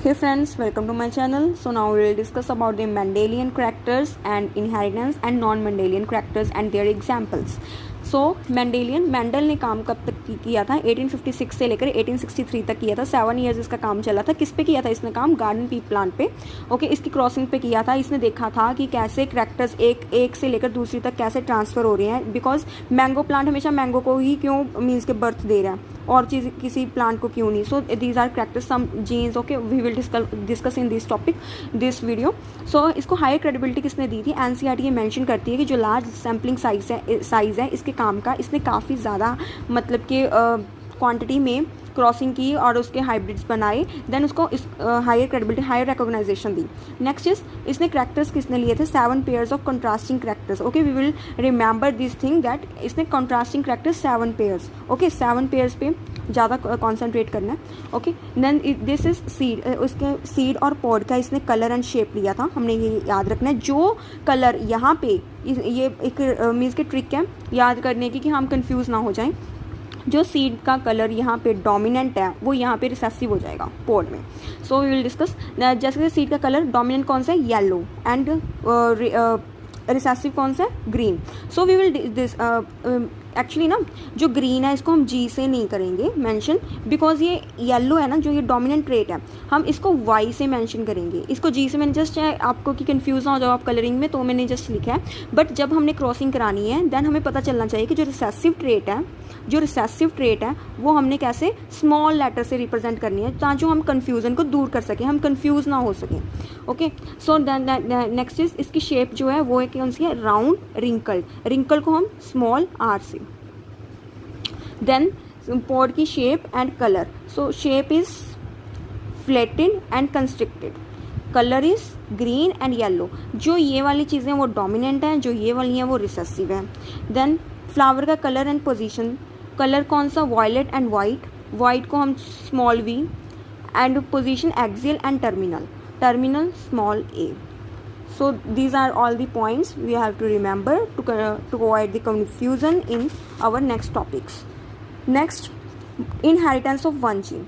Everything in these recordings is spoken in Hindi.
Hey friends, welcome to my channel. So now we will discuss about the Mendelian characters and inheritance and non-Mendelian characters and their examples. So Mendel ने काम कब तक किया था? 1856 से लेकर 1863 तक किया था। 7 ईयर्स इसका काम चला था। किस पे किया था इसने काम? गार्डन पी प्लांट पे। ओके, इसकी क्रॉसिंग पे किया था। इसने देखा था कि कैसे करैक्टर्स एक से लेकर दूसरी तक कैसे ट्रांसफ़र हो रहे हैं, बिकॉज मैंगो प्लांट हमेशा मैंगो को ही क्यों मीन्स के बर्थ दे रहा है और चीज़ किसी प्लांट को क्यों नहीं. So these are characters some genes. Okay, we will discuss in this topic this video. So इसको हाई क्रेडिबिलिटी किसने दी थी? एनसीईआरटी ये मेंशन करती है कि जो लार्ज सैम्पलिंग साइज़ है इसके काम का, इसने काफ़ी ज़्यादा मतलब कि क्वांटिटी में क्रॉसिंग की और उसके हाइब्रिड्स बनाए, देन उसको इस हायर क्रेडिबिलिटी हायर रिकॉग्नाइजेशन दी. नेक्स्ट इज इसने करैक्टर्स किसने लिए थे? 7 pairs of contrasting characters. Okay, we will remember this thing that इसने contrasting characters 7 pairs. Okay, 7 pairs पे ज़्यादा कॉन्सेंट्रेट करना है. Okay, then this is seed. उसके सीड और पॉड का इसने कलर एंड शेप लिया था. हमने ये याद रखना है. जो कलर यहाँ पे ये एक मीन्स की ट्रिक है याद करने की कि हम कंफ्यूज ना हो जाएं. जो सीड का कलर यहाँ पे डोमिनेंट है वो यहाँ पे रिसेसिव हो जाएगा पॉड में. So we will discuss. जैसे सीड का कलर डोमिनेंट कौन सा है? येलो. एंड रिसेसिव कौन सा है? Green. So we will this actually ना जो ग्रीन है इसको हम जी से नहीं करेंगे मेंशन, बिकॉज ये येलो है ना, जो ये डोमिनेंट ट्रेट है, हम इसको वाई से मेंशन करेंगे. इसको जी से मैंने जस्ट आपको कि कंफ्यूज ना हो जाओ आप कलरिंग में, तो मैंने जस्ट लिखा है. बट जब हमने क्रॉसिंग करानी है देन हमें पता चलना चाहिए कि जो रिसेसिव ट्रेट है वो हमने कैसे स्मॉल लेटर से रिप्रेजेंट करनी है ताकि हम कन्फ्यूज़न को दूर कर सकें, हम कन्फ्यूज़ ना हो सकें. ओके, सो नेक्स्ट इज इसकी शेप जो है वो कौन सी है? Round wrinkled. रिंकल को हम स्मॉल आर से. देन पॉड की shape and colour. So shape is inflated and constricted. Colour is green and yellow. जो ये वाली चीज़ें वो डोमिनेंट हैं, जो ये वाली हैं वो रिसेसिव हैं. देन फ्लावर का कलर एंड पोजीशन. कलर कौन सा? Violet and white. वाइट को हम small V. And position axial and terminal small A. So these are all the points we have to remember to avoid the confusion in our next topics. Next, inheritance of one gene.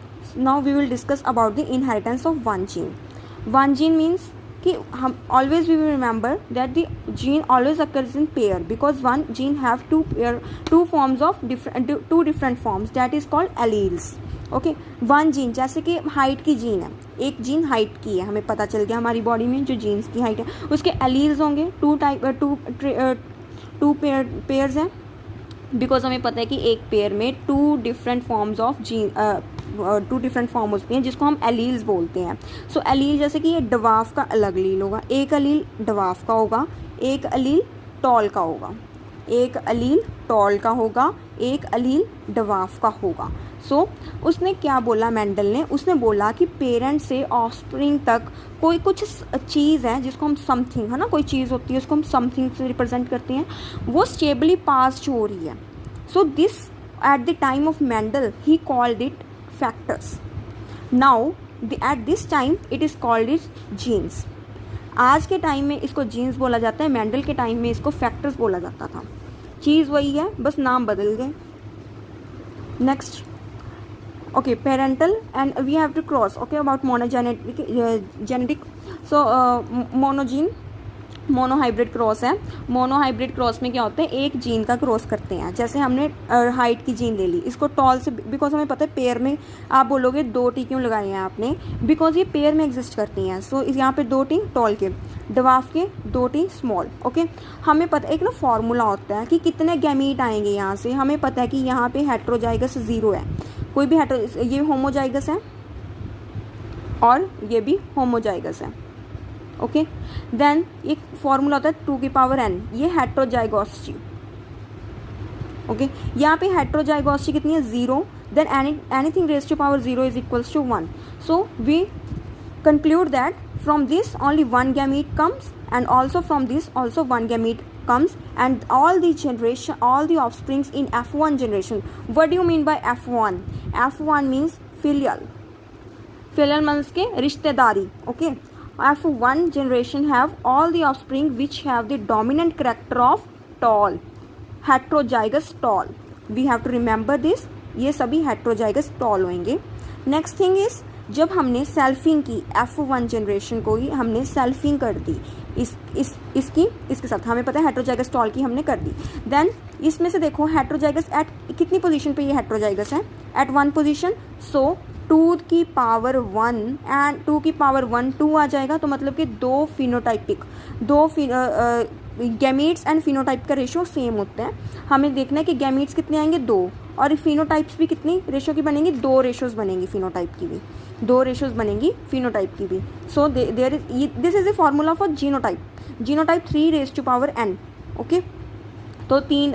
Now we will discuss about the inheritance of one gene. One gene means कि हम always we will remember that the gene always occurs in pair because one gene have two forms of two different forms that is called alleles. Okay, one gene जैसे कि हाइट की जीन है, एक जीन हाइट की है, हमें पता चल गया हमारी बॉडी में जो जीन्स की हाइट है उसके एलील्स होंगे. टू पेयर्स हैं बिकॉज हमें पता है कि एक पेयर में two different forms of gene two different form होती हैं जिसको हम एलील्स बोलते हैं. सो एलील जैसे कि ये डवाफ का अलग एलील होगा, एक एलील डवाफ का होगा, एक एलील टॉल का होगा, एक एलील टॉल का होगा, एक एलील डवाफ का होगा. सो उसने क्या बोला मेंडल ने? उसने बोला कि पेरेंट से ऑफस्प्रिंग तक कोई कुछ चीज़ है जिसको हम समथिंग, है ना, कोई चीज़ होती है उसको हम समथिंग से रिप्रेजेंट करते हैं, वो स्टेबली पास हो रही है. So this at the time of Mendel he called it factors. Now at this time it is called it genes. आज के टाइम में इसको जीन्स बोला जाता है, मेंडल के टाइम में इसको फैक्टर्स बोला जाता था. चीज़ वही है, बस नाम बदल गए. Next, okay, parental and we have to cross, okay, about genetic. So monogene monohybrid cross है. मोनोहाइब्रिड क्रॉस में क्या होता है? एक जीन का क्रॉस करते हैं. जैसे हमने हाइट की जीन ले ली, इसको टॉल से, बिकॉज हमें पता है पेयर में, आप बोलोगे 2 टी क्यों लगाए हैं आपने? बिकॉज ये पेयर में एग्जिस्ट करती हैं. सो यहाँ पे 2 टी टॉल के, डवाफ के 2 टी स्मॉल. ओके, हमें पता एक ना फॉर्मूला होता है कि कितने गैमीट आएंगे यहाँ से. हमें पता है कि यहाँ पे हेट्रोजाइगस 0 है, कोई भी ये होमोजाइगस है और ये भी होमोजाइगस है. ओके, देन एक फॉर्मूला होता है 2 की पावर n, ये हेट्रोजाइगोसिटी. ओके, यहाँ पे हेट्रोजाइगोसिटी कितनी है? 0. Then anything raise to power 0 is equals to 1. So we conclude that from this only one gamete comes and also from this also one gamete comes and all the offsprings in F1 generation. What do you mean by F1? F1 means filial means के रिश्तेदारी. Okay, F1 generation have all the offspring which have the dominant character of tall, heterozygous tall. We have to remember this. ये सभी heterozygous tall होंगे. Next thing is जब हमने सेल्फिंग की F1 जनरेशन को ही हमने सेल्फिंग कर दी इसके साथ, हमें पता है हेट्रोजाइगस टॉल की हमने कर दी। देन इसमें से देखो हेट्रोजाइगस एट कितनी पोजीशन पे ये हेट्रोजाइगस है, एट 1 पोजीशन। सो 2 की पावर 1 एंड 2 की पावर 1 2 आ जाएगा, तो मतलब कि दो फिनोटाइपिक गैमीट्स एंड फिनोटाइप का रेशो सेम होता है। हमें देखना है कि गैमीट्स कितने आएंगे 2, और फिनोटाइप्स भी कितनी रेशो की बनेंगी, 2 रेशोज़ बनेंगी फिनोटाइप की भी, 2 रेशोज़ बनेंगी फिनोटाइप की भी। So there is this is a formula for genotype 3n। Okay, तो 3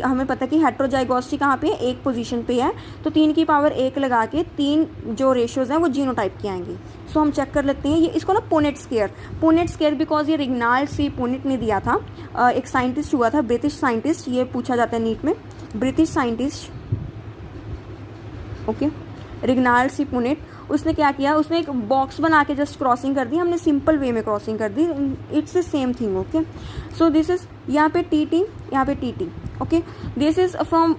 हमें पता है कि हेट्रोजाइगोसिटी कहाँ पे है, एक पोजीशन पे है, तो 3 की पावर 1 लगा के 3 जो रेशोज़ हैं वो जीनोटाइप की आएंगी। सो हम चेक कर लेते हैं ये इसको ना पुनेट स्केयर बिकॉज ये रिग्नाल्ड सी पुनेट ने दिया था। एक साइंटिस्ट हुआ था, ब्रिटिश साइंटिस्ट, ये पूछा जाता है नीट में, British scientist, okay, Reginald C Punnett. उसने क्या किया, उसने एक बॉक्स बना के जस्ट क्रॉसिंग कर दी, हमने सिंपल वे में क्रॉसिंग कर दी, it's the same thing. Okay, so this is यहाँ पे टी, यहाँ पे T. Okay, this is from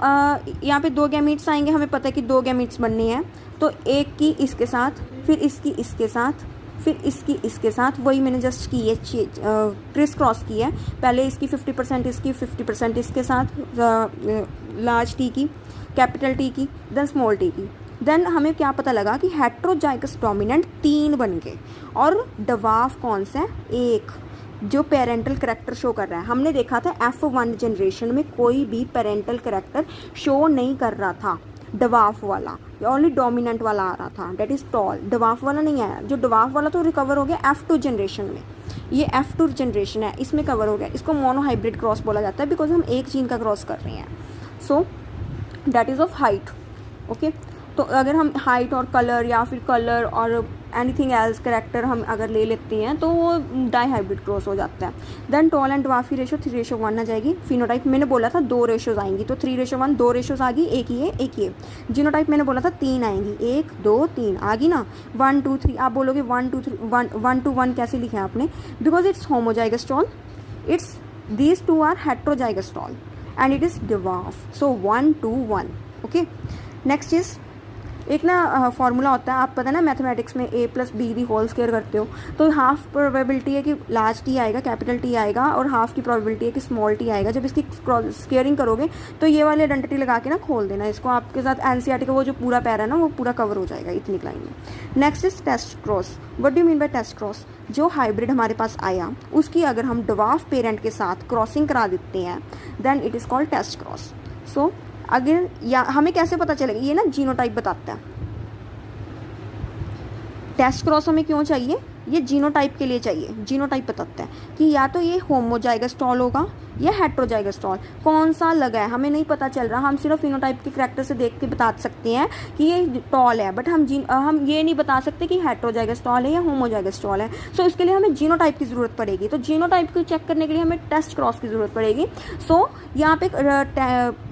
यहाँ पे 2 गैमीट्स आएंगे, हमें पता है कि 2 गैमीट्स बनने हैं, तो एक की इसके साथ, फिर इसकी इसके साथ, फिर इसकी इसके साथ, वही मैंने जस्ट की है, क्रिस क्रॉस की है। पहले इसकी 50% इसकी, 50% इसके साथ, लार्ज टी की, कैपिटल टी की, देन स्मॉल टी की। देन हमें क्या पता लगा कि हेट्रोजाइगस डोमिनेंट 3 बन गए, और डवार्फ कौन सा है, 1, जो पेरेंटल करेक्टर शो कर रहा है। हमने देखा था F1 जनरेशन में कोई भी पेरेंटल करेक्टर शो नहीं कर रहा था, डवार्फ वाला, ओनली डोमिनेंट वाला आ रहा था, डेट इज़ टॉल, डवार्फ वाला नहीं आया। जो डवार्फ वाला तो रिकवर हो गया F2 जनरेशन में, ये F2 जनरेशन है, इसमें कवर हो गया। इसको मोनोहाइब्रिड क्रॉस बोला जाता है बिकॉज हम एक जीन का क्रॉस कर रहे हैं। So that is of height. Okay, तो अगर हम हाइट और कलर या फिर कलर और एनीथिंग एल्स करेक्टर हम अगर ले लेते हैं तो वो डाई हाइब्रिड क्रॉस हो जाता है। देन टॉल एंड डवार्फ की रेशो 3:1 आ जाएगी। फिनोटाइप मैंने बोला था 2 रेशोज़ आएंगी, तो 3:1 2 रेशोज़ आ गई, एक ही है, एक ही है। जीनोटाइप मैंने बोला था 3 आएंगी, 1 2 3 आ गई ना, 1 2 3। आप बोलोगे 1 2 3 1 to 1 कैसे लिखा है आपने, because it's homozygous tall, it's these 2 are heterozygous tall and it is dwarf. So 1 to 1। Okay, next is एक ना फार्मूला होता है, आप पता है ना मैथमेटिक्स में a+b² करते हो, तो हाफ प्रोबेबिलिटी है कि लार्ज टी आएगा, कैपिटल टी आएगा, और हाफ की प्रोबेबिलिटी है कि स्मॉल टी आएगा। जब इसकी स्क्वेयरिंग करोगे तो ये वाले आइडेंटिटी लगा के ना खोल देना इसको, आपके साथ एनसीईआरटी का वो जो पूरा पैरा है ना वो पूरा कवर हो जाएगा इतनी लाइन में। Next is test cross. What do you mean by test cross, जो हाइब्रिड हमारे पास आया उसकी अगर हम डवार्फ पेरेंट के साथ क्रॉसिंग करा देते हैं then it is called test cross. So अगर या हमें कैसे पता चलेगा, ये ना जीनोटाइप बताता है। टेस्ट क्रॉस हमें क्यों चाहिए, ये जीनोटाइप के लिए चाहिए। जीनोटाइप बताता है कि या तो ये होमोजाइगस टॉल होगा या हेट्रोजाइगस टॉल, कौन सा लगा है हमें नहीं पता चल रहा। हम सिर्फ फिनोटाइप के करैक्टर से देख के बता सकते हैं कि ये टॉल है, बट हम ये नहीं बता सकते कि हेट्रोजाइगस टॉल है या होमोजाइगस टॉल है। सो इसके लिए हमें जीनोटाइप की ज़रूरत पड़ेगी। तो जीनोटाइप को चेक करने के लिए हमें टेस्ट क्रॉस की ज़रूरत पड़ेगी। सो यहाँ पे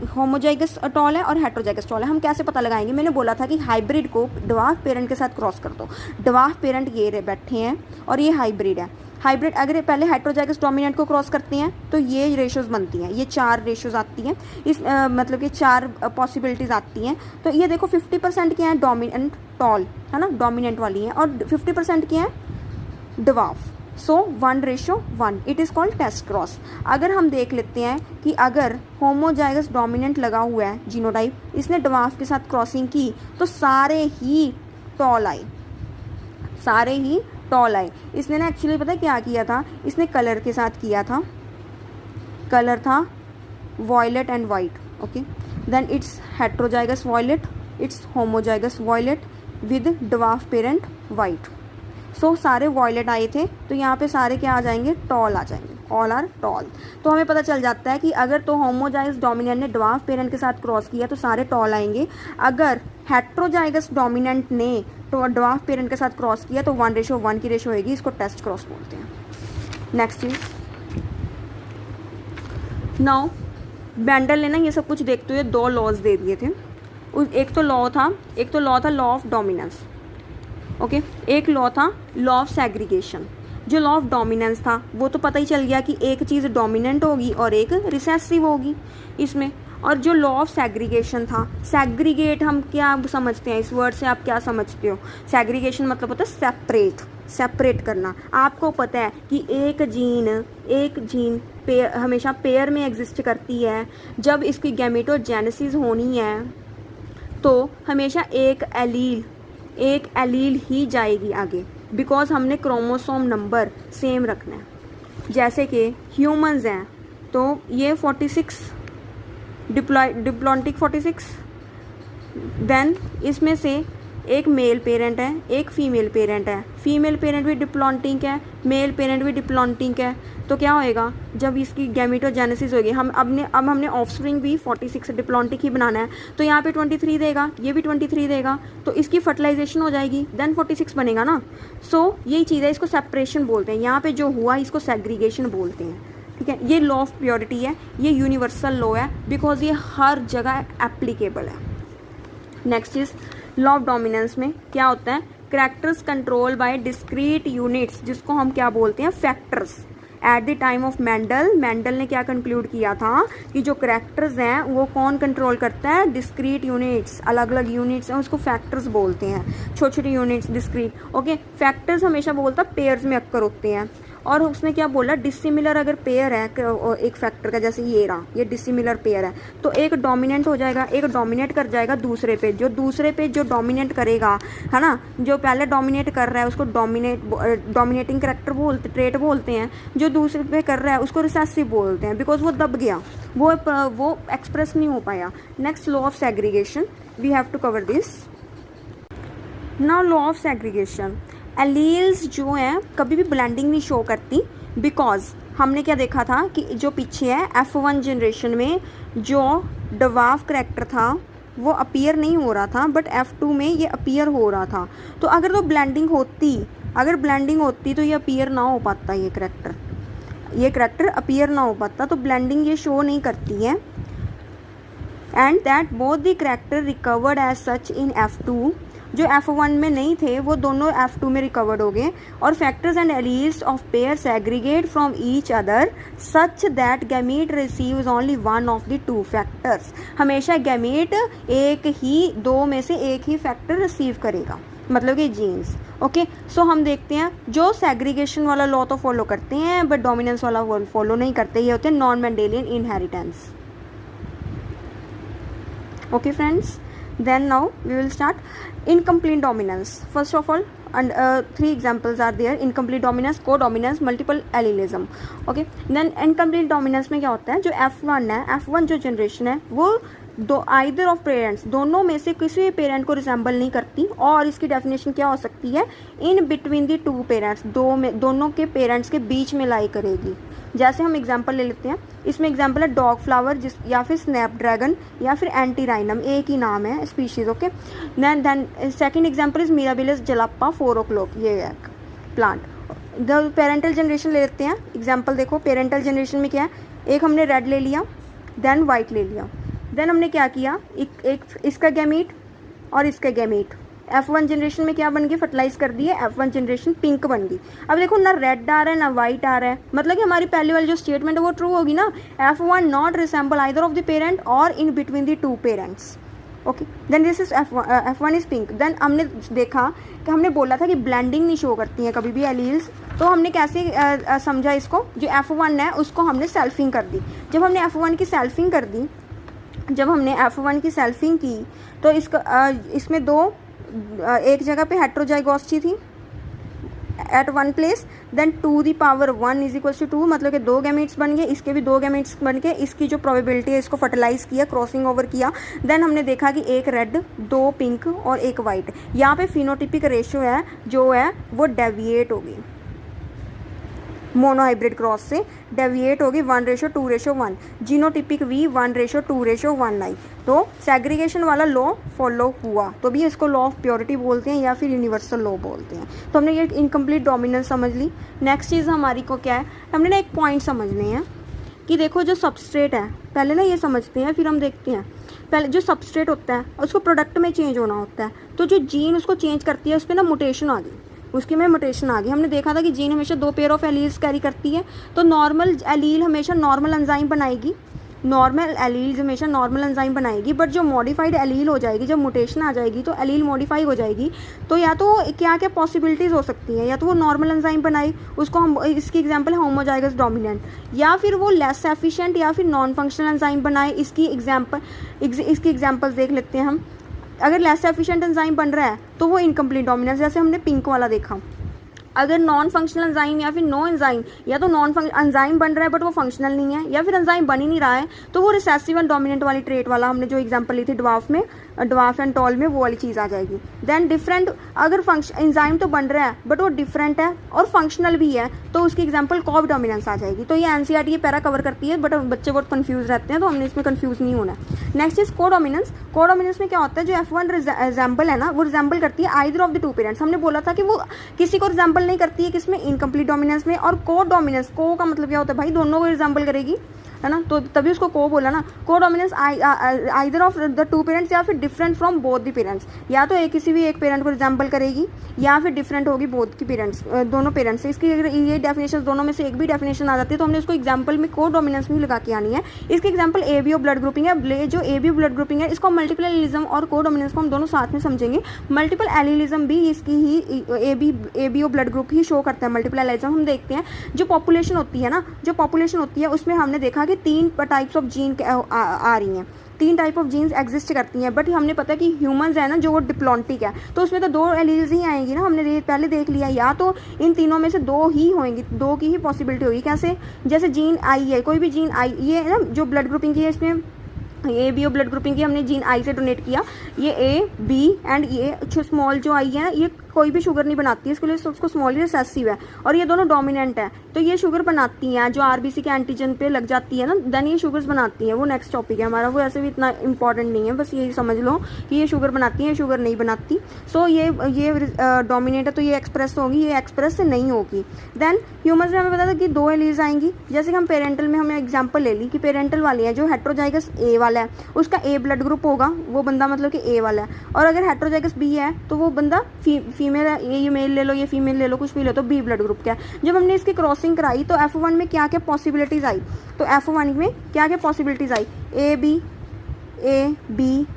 होमोजाइगस टॉल है और हेट्रोजाइगस टॉल है, हम कैसे पता लगाएंगे। मैंने बोला था कि हाइब्रिड को डवार्फ पेरेंट के साथ क्रॉस कर दो। डवार्फ पेरेंट ये बैठे हैं और ये हाइब्रिड है। हाइब्रिड अगर पहले हेट्रोजाइगस डोमिनेंट को क्रॉस करते हैं तो ये रेशोज़ बनती हैं, ये 4 रेशोज़ आती हैं, इस मतलब कि 4 पॉसिबिलिटीज़ आती हैं। तो ये देखो 50% क्या है डोमिनेंट टॉल है ना, डोमिनेंट वाली है, और 50% क्या है dwarf. So 1:1 it is called test cross. अगर हम देख लेते हैं कि अगर होमोजाइगस डोमिनेंट लगा हुआ है जीनोटाइप, इसने डवार्फ के साथ क्रॉसिंग की तो सारे ही टॉल आए, सारे ही टॉल आए। इसने ना एक्चुअली पता है क्या किया था, इसने कलर के साथ किया था, कलर था violet and white. Okay, then it's heterozygous violet, it's homozygous violet with dwarf parent white. So सारे वॉयलेट आए थे, तो यहाँ पे सारे क्या आ जाएंगे, टॉल आ जाएंगे, ऑल आर टॉल। तो हमें पता चल जाता है कि अगर तो होमोजाइगस डोमिनेंट ने डवार्फ पेरेंट के साथ क्रॉस किया तो सारे टॉल आएंगे। अगर हेट्रोजाइगस डोमिनेंट ने तो डवार्फ पेरेंट के साथ क्रॉस किया तो 1:1 की रेशो होगी, इसको टेस्ट क्रॉस बोलते हैं। नेक्स्ट इज नाउ बेंडल ने ना ये सब कुछ देखते हुए 2 लॉज दे दिए थे। एक तो लॉ था लॉ ऑफ डोमिनेंस। ओके, एक लॉ था लॉ ऑफ सेग्रीगेशन। जो लॉ ऑफ डोमिनेंस था वो तो पता ही चल गया कि एक चीज़ डोमिनेंट होगी और एक रिसेसिव होगी इसमें, और जो लॉ ऑफ सेग्रीगेशन था, सेग्रीगेट हम क्या समझते हैं, इस वर्ड से आप क्या समझते हो? सेग्रीगेशन मतलब होता है सेपरेट करना। आपको पता है कि एक जीन हमेशा पेयर में एग्जिस्ट करती है। जब इसकी गैमेटोजेनेसिस होनी है तो हमेशा एक एलील ही जाएगी आगे, बिकॉज हमने क्रोमोसोम नंबर सेम रखना है। जैसे कि ह्यूमंस हैं तो ये 46 डिप्लॉन्टिक 46, देन इसमें से एक मेल पेरेंट है, एक फीमेल पेरेंट है। फीमेल पेरेंट भी डिप्लॉन्टिक है, मेल पेरेंट भी डिप्लॉन्टिक है। तो क्या होएगा, जब इसकी गैमेटोजेनेसिस होगी, अब हमने ऑफस्प्रिंग भी 46 डिप्लॉन्टिक ही बनाना है, तो यहाँ पे 23 देगा, ये भी 23 देगा, तो इसकी फर्टिलाइजेशन हो जाएगी, देन 46 बनेगा ना। सो यही चीज़ है, इसको सेपरेशन बोलते हैं। यहाँ पे जो हुआ इसको सेग्रीगेशन बोलते हैं, ठीक है। ये लॉ ऑफ प्योरिटी है, ये यूनिवर्सल लॉ है, बिकॉज ये हर जगह एप्लीकेबल है। Next is law of dominance में क्या होता है, characters control by discrete units, जिसको हम क्या बोलते हैं, factors. At the time of Mendel ने क्या कंक्लूड किया था कि जो कैरेक्टर्स हैं वो कौन कंट्रोल करता है, डिस्क्रीट यूनिट्स, अलग अलग यूनिट्स हैं उसको फैक्टर्स बोलते हैं, छोटे छोटे यूनिट्स डिस्क्रीट। ओके, फैक्टर्स हमेशा बोलता पेयर्स में अक्कर होते हैं। और उसने क्या बोला, डिसिमिलर अगर पेयर है एक फैक्टर का, जैसे ये रहा, ये डिसिमिलर पेयर है, तो एक डोमिनेंट हो जाएगा, एक डोमिनेट कर जाएगा दूसरे पे। जो दूसरे पे जो डोमिनेट करेगा, है ना, जो पहले डोमिनेट कर रहा है उसको डोमिनेटिंग कैरेक्टर ट्रेट बोलते हैं। जो दूसरे पे कर रहा है उसको रिसेसिव बोलते हैं, बिकॉज वो दब गया, वो एक्सप्रेस नहीं हो पाया। Next law of segregation, we have to cover this now. Law of segregation, alleles जो हैं कभी भी ब्लेंडिंग नहीं शो करती, बिकॉज हमने क्या देखा था कि जो पीछे है F1 जनरेशन में जो डवार्फ करैक्टर था वो अपीयर नहीं हो रहा था, बट F2 में ये अपीयर हो रहा था। तो अगर तो ब्लेंडिंग होती तो ये अपीयर ना हो पाता, ये करैक्टर अपीयर ना हो पाता, तो ब्लेंडिंग ये शो नहीं करती है। And that both the character recovered as such in F2, जो F1 में नहीं थे वो दोनों F2 में रिकवर्ड हो गए। और factors and alleles of pair segregate from each other such that gamete receives only one of the two factors. हमेशा गैमीट दो में से एक ही फैक्टर रिसीव करेगा, मतलब कि जीन्स। ओके, सो हम देखते हैं जो सेग्रीगेशन वाला लॉ तो फॉलो करते हैं बट डोमिनेंस वाला फॉलो नहीं करते, ये होते हैं non Mendelian inheritance. Okay friends, then now we will start incomplete dominance. First of all, and 3 examples are there: incomplete dominance, co-dominance, multiple allelism. Okay, then incomplete dominance में क्या होता है, जो F1 है, F1 जो जनरेशन है वो आइदर ऑफ पेरेंट्स, दोनों में से किसी भी पेरेंट को रिसेंबल नहीं करती। और इसकी डेफिनेशन क्या हो सकती है, in between the two parents, दोनों के पेरेंट्स के बीच में लाई करेगी। जैसे हम एग्जांपल ले लेते हैं, इसमें एग्जांपल है डॉग फ्लावर, या फिर स्नैपड्रैगन, या फिर एंटीराइनम, एक ही नाम है species. Okay, then second example is Mirabilis jalapa 4 o'clock, ये है प्लांट। द पेरेंटल जनरेशन ले लेते हैं, एग्जांपल देखो, पेरेंटल जनरेशन में क्या है, एक हमने रेड ले लिया, देन वाइट ले लिया, देन हमने क्या किया, एक इसका गैमीट और इसका गैमीट F1 जनरेशन में क्या बन गई, फर्टिलाइज कर दी है, F1 जनरेशन पिंक बन गई। अब देखो ना रेड आ रहा है ना वाइट आ रहा है, मतलब कि हमारी पहले वाली जो स्टेटमेंट है वो ट्रू होगी ना, F1 not resemble either of the parent और in between the two parents. Okay, then this is F1 is pink. Then हमने देखा कि हमने बोला था कि ब्लेंडिंग नहीं शो करती हैं कभी भी एलील्स, तो हमने कैसे समझा इसको, जो F1 है उसको हमने सेल्फिंग कर दी। जब हमने F1 की सेल्फिंग की तो इसमें एक जगह पे हेट्रोजाइगोसिटी थी at one place, then 2 the power 1 is equal to 2, मतलब कि 2 गैमेट्स बन गए, इसके भी 2 गैमेट्स बन गए, इसकी जो प्रोबेबिलिटी है इसको फर्टिलाइज किया, क्रॉसिंग ओवर किया। देन हमने देखा कि एक रेड, 2 पिंक और एक वाइट। यहाँ पे फिनोटिपिक रेशियो है जो है वो डेविएट होगी, मोनोहाइब्रिड क्रॉस से डेविएट होगी 1:2:1, जीनोटिपिक V 1:2:1 आई। तो सेग्रीगेशन वाला लॉ फॉलो हुआ, तो भी इसको लॉ ऑफ प्योरिटी बोलते हैं या फिर यूनिवर्सल लॉ बोलते हैं। तो हमने ये इनकम्प्लीट डोमिनेंस समझ ली। नेक्स्ट चीज़ हमारी को क्या है, हमने ना एक पॉइंट समझने हैं कि देखो जो सबस्ट्रेट है, पहले ना ये समझते हैं फिर हम देखते हैं। पहले जो सबस्ट्रेट होता है उसको प्रोडक्ट में चेंज होना होता है, तो जो जीन उसको चेंज करती है उस पर ना म्यूटेशन आ गई, उसकी में म्यूटेशन आ गई। हमने देखा था कि जीन हमेशा 2 पेयर ऑफ एलील्स कैरी करती है, तो नॉर्मल एलील हमेशा नॉर्मल एंजाइम बनाएगी, नॉर्मल एलील्स हमेशा नॉर्मल एंजाइम बनाएगी, बट जो मॉडिफाइड एलील हो जाएगी, जब म्यूटेशन आ जाएगी तो एलील मॉडिफाई हो जाएगी, तो या तो क्या क्या पॉसिबिलिटीज़ हो सकती हैं, या तो वो नॉर्मल एंजाइम बनाए, उसको हम, इसकी एग्जांपल है होमोजाइगस डोमिनेंट, या फिर वो लेस एफिशिएंट या फिर नॉन फंक्शनल एंजाइम बनाए। इसकी एग्जांपल्स देख लेते हैं हम। अगर लेस एफिशिएंट एंजाइम बन रहा है तो वो इनकम्प्लीट डोमिनेंस, जैसे हमने पिंक वाला देखा। अगर नॉन फंक्शनल एंजाइम या फिर नो एंजाइम, या तो नॉन एंजाइम बन रहा है बट वो फंक्शनल नहीं है, या फिर एंजाइम बन ही नहीं रहा है, तो वो रिसेसिव एंड डोमिनेंट वाली ट्रेट वाला हमने जो एग्जांपल ली थी ड्वार्फ एंड टॉल में, वो वाली चीज़ आ जाएगी। देन डिफरेंट, अगर एंजाइम तो बन रहा है बट वो डिफरेंट है और फंक्शनल भी है, तो उसकी एग्जांपल कॉब डोमिनेंस आ जाएगी। तो ये एनसीईआरटी ये पैरा कवर करती है, बट बच्चे बहुत कंफ्यूज रहते हैं, तो हमने इसमें कंफ्यूज नहीं होना है। Next is codominance. कोडोमिनेंस में क्या होता है, जो F1 रिजेंबल है ना, वो रिजेंबल करती है either of the two parents. हमने बोला था कि वो किसी को रिजेंबल नहीं करती है, किसमें, इनकम्प्लीट डोमिनेंस में। और को डोमिनेंस, को का मतलब क्या होता है भाई, दोनों को रिजेंबल करेगी, है ना, तो तभी उसको को बोला ना। को dominance either of the two parents या फिर different from both the parents, या तो किसी भी एक पेरेंट को रिजेंबल करेगी या फिर डिफरेंट होगी बोथ की पेरेंट्स, दोनों पेरेंट्स से। इसकी अगर ये डेफिनेशन दोनों में से एक भी डेफिनेशन आ जाती है तो हमने इसको एग्जाम्पल में को डोमिनेंस में लगा के आनी है। इसकी एग्जाम्पल एबीओ ब्लड ग्रुपिंग है। जो एबीओ ब्लड ग्रुपिंग है, इसको मल्टीपल एलिलिज्म और को डोमिनेंस को हम दोनों साथ में समझेंगे। मल्टीपल एलिलिज्म भी इसकी ही एबीओ ब्लड ग्रुप ही शो करता है। मल्टीपल एलिलिज्म हम देखते हैं, जो पॉपुलेशन होती है ना, उसमें हमने देखा कि 3 टाइप्स ऑफ जीन आ रही हैं, 3 टाइप ऑफ जीन्स एग्जिस्ट करती हैं। बट हमने पता है कि ह्यूमंस है ना, जो वो डिप्लॉन्टिक है, तो उसमें तो 2 एलील्स ही आएंगी ना, हमने पहले देख लिया। या तो इन तीनों में से 2 ही होंगी, 2 की ही पॉसिबिलिटी होगी। कैसे, जैसे जीन आई है, कोई भी जीन आई, ये ना जो ब्लड ग्रुपिंग की है, इसमें A B O blood grouping की हमने जीन आई से डोनेट किया। ये ए बी एंड ये स्मॉल जो आई है ना, ये कोई भी शुगर नहीं बनाती है, इसके लिए उसको स्मॉल रिसेसिव है, और ये दोनों डोमिनेंट है, तो ये शुगर बनाती हैं जो आरबीसी के एंटीजन पे लग जाती है ना, देन ये शुगर्स बनाती हैं। वो नेक्स्ट टॉपिक है हमारा, वो ऐसे भी इतना इंपॉर्टेंट नहीं है, बस यही समझ लो कि ये शुगर बनाती हैं, शुगर नहीं बनाती। सो ये डोमिनेट है, तो ये एक्सप्रेस होगी, ये एक्सप्रेस नहीं होगी। देन ह्यूमन्स में हमें पता था कि 2 एलील्स आएंगी। जैसे कि हम पेरेंटल में हमें एग्जाम्पल ले ली कि पेरेंटल वाली है, जो हेट्रोजाइगस ए वाला है, उसका ए ब्लड ग्रुप होगा, वो बंदा मतलब कि ए वाला है। और अगर हेट्रोजाइगस बी है तो वो बंदा फीमेल है, ये मेल ले लो, ये फीमेल ले लो, कुछ भी ले, तो बी ब्लड ग्रुप का है। जब हमने इसकी क्रॉसिंग कराई तो F1 में क्या क्या पॉसिबिलिटीज़ आई, तो F1 में क्या क्या पॉसिबिलिटीज़ आई, ए बी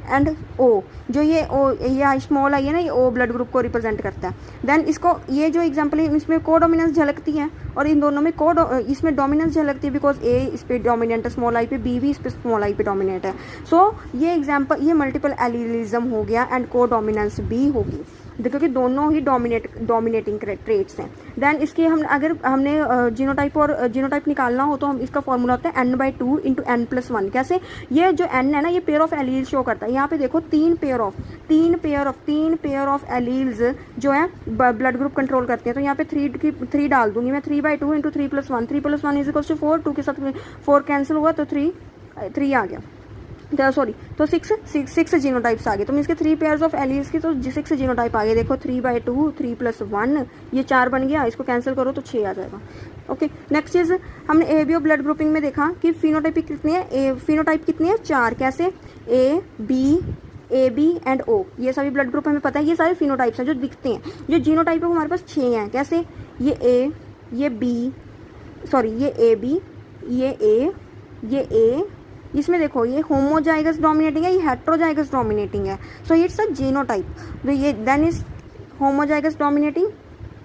एंड ओ, जो ये स्मॉल आई है ना, ये ओ ब्लड ग्रुप को रिप्रेजेंट करता है। देन इसको, ये जो एग्जांपल है, इसमें को डोमिनेंस झलकती है, और इन दोनों में इसमें डोमिनेंस झलकती है, बिकॉज ए इस पे डोमिनेंट है स्मॉल आई पे, बी भी इस पे स्मॉल आई पे डोमिनेंट है। सो ये एग्जांपल, ये मल्टीपल एलिलिज्म हो गया एंड को डोमिनेंस भी होगी, देखो कि दोनों ही डोमिनेटिंग ट्रेट्स हैं। देन इसके अगर हमने जीनोटाइप निकालना हो तो हम इसका फॉर्मूला होता है n/2 × n+1। कैसे, ये जो n है ना, ये पेयर ऑफ एलील शो करता है। यहाँ पे देखो 3 पेयर ऑफ एलील्स जो है ब्लड ग्रुप कंट्रोल करते हैं। तो यहाँ पे 3 डाल दूंगी मैं, 3/2 × 3+1, 3+1 = 4, 2 के साथ 4 कैंसिल हुआ तो 3 आ गया, तो 6 जीनोटाइप्स आ गए। तो मीन्स के 3 पेयर्स ऑफ एलील्स की तो 6 जीनोटाइप आ गए। देखो 3/2, 3+1, ये 4 बन गया, इसको कैंसिल करो तो 6 आ जाएगा। ओके, नेक्स्ट चीज़ हमने एबीओ ब्लड ग्रुपिंग में देखा कि फिनोटाइप कितनी है, फिनोटाइप कितनी है, 4। कैसे, ए बी एंड ओ, ये सभी ब्लड ग्रुप हमें पता है, ये सारे फिनोटाइप्स हैं जो दिखते हैं। जो जीनोटाइप है वो हमारे पास 6 हैं। कैसे, ये ए बी, ये ए, इसमें देखो ये होमोजाइगस डोमिनेटिंग है, ये हेट्रोजाइगस डोमिनेटिंग है। So it's a genotype. तो ये then is homozygous dominating,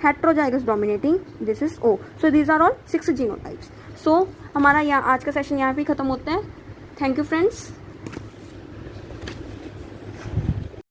heterozygous dominating, this is O. So these are all 6 genotypes. So हमारा यहाँ आज का सेशन यहाँ पे खत्म होता है। Thank you friends.